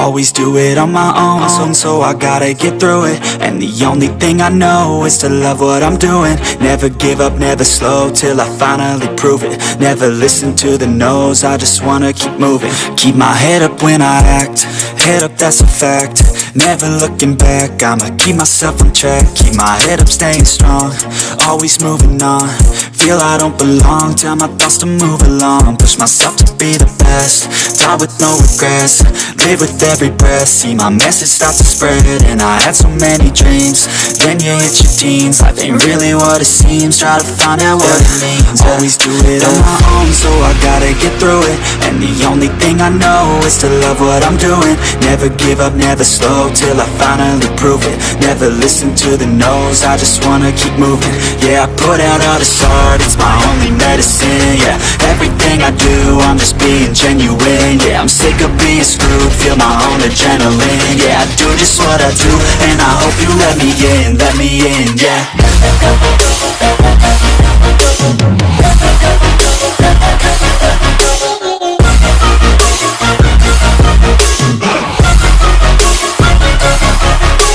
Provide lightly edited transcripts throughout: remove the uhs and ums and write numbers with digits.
always do it on my own, so I gotta get through it. And the only thing I know is to love what I'm doing. Never give up, never slow, till I finally prove it. Never listen to the no's, I just wanna keep moving. Keep my head up when I act, head up, that's a fact. Never looking back, I'ma keep myself on track. Keep my head up, staying strong, always moving on. Feel I don't belong, tell my thoughts to move along. Push myself to be the best, die with no regrets. Live with every breath, see my message start to spread. And I had so many dreams, then you hit your teens. Life ain't really what it seems, try to find out what it means. Always do it on my own, so I gotta get through it. And the only thing I know is to love what I'm doing. Never give up, never slow, till I finally prove it. Never listen to the no's, I just wanna keep moving. Yeah, I put out all this art, it's my only medicine. Yeah, everything I do, I'm just being genuine. Yeah, I'm sick of being screwed, feel my own adrenaline. Yeah, I do just what I do, and I hope you let me in, yeah.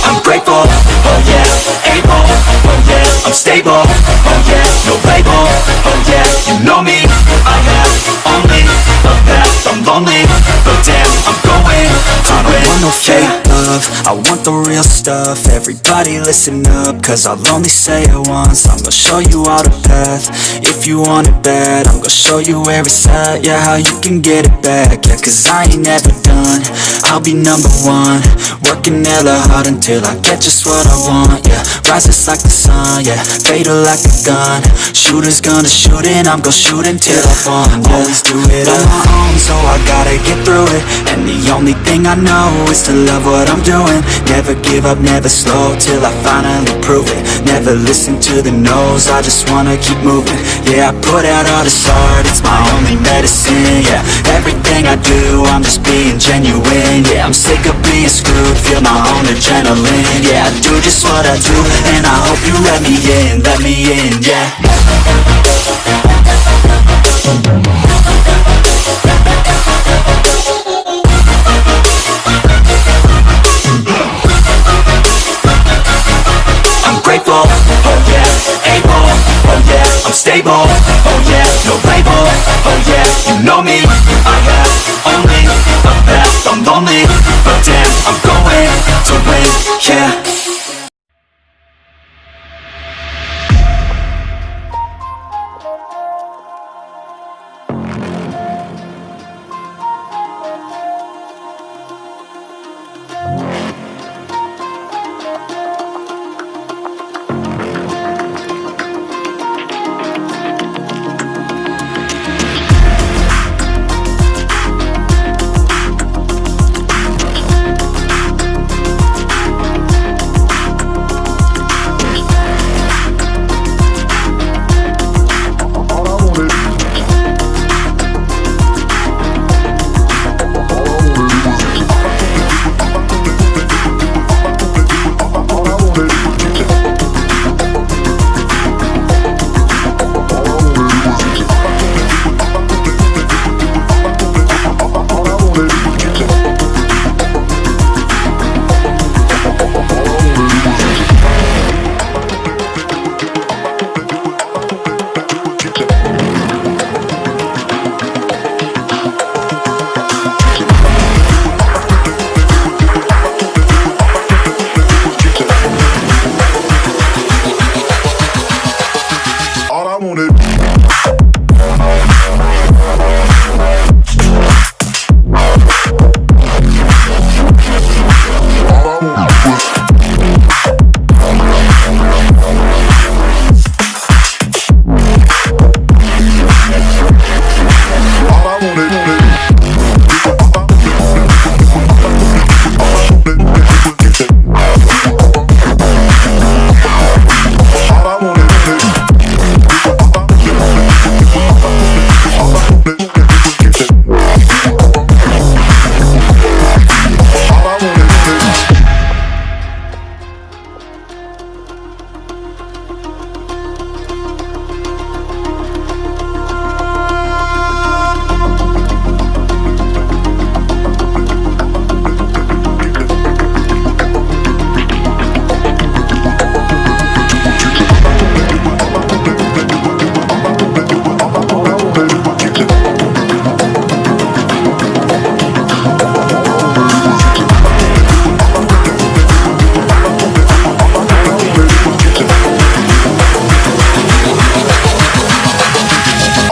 I'm grateful, oh yeah, able, oh yeah, I'm stable, oh yeah, no label, oh yeah, you know me, I have only a path, I'm lonely, but damn, I'm going to win. I don't want no fake love, I want the real stuff. Everybody listen up, cause I'll only say it once. I'm gonna show you all the path, if you want it bad. I'm gonna show you where it's at, yeah, how you can get it back. Yeah, cause I ain't never done, I'll be number one. Working hella hard until I get just what I want, yeah. Rises like the sun, yeah, fatal like a gun. Shooter's gonna shoot and I'm gonna shoot until I fall, yeah. Always do it on my own, so I gotta get through it. And the only thing I know is to love what I'm doing. Never give up, never slow, till I finally prove it. Never listen to the no's, I just wanna keep moving. Yeah, I put out all this art, it's my only medicine. Yeah, everything I do, I'm just being genuine. Yeah, I'm sick of being screwed, feel my own adrenaline. Yeah, I do just what I do, and I hope you let me in, yeah. I'm grateful, oh yeah, able, oh yeah, I'm stable, oh yeah, no label, oh yeah, you know me, I have only a path, I'm lonely, but damn, I'm going to win, yeah.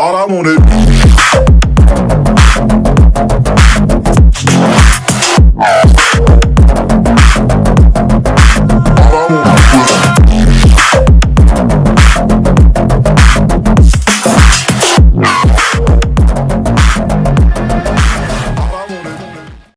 all I want is